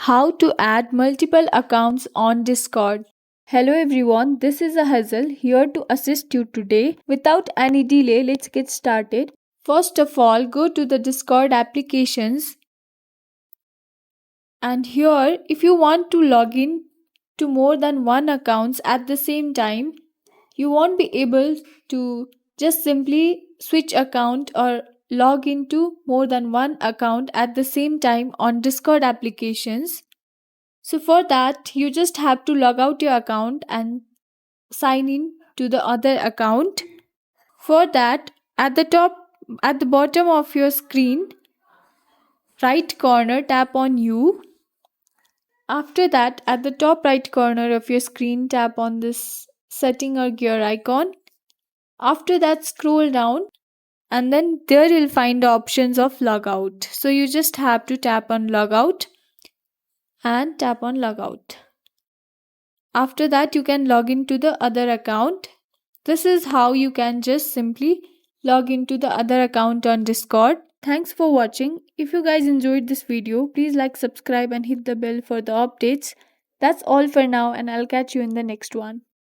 How to add multiple accounts on Discord. Hello everyone, this is Hazel here to assist you today. Without any delay, let's get started. First of all, go to the Discord applications, and here if you want to log in to more than one accounts at the same time, you won't be able to just simply switch account or log into more than one account at the same time on Discord applications. So for that, you just have to log out your account and sign in to the other account. For that, at the bottom of your screen, right corner, tap on you. After that, at the top right corner of your screen, tap on this setting or gear icon. After that, scroll down and then there you'll find the options of logout. So you just have to tap on logout and tap on logout. After that, you can log into the other account. This is how you can just simply log into the other account on Discord. Thanks for watching. If you guys enjoyed this video, please like, subscribe and hit the bell for the updates. That's all for now and I'll catch you in the next one.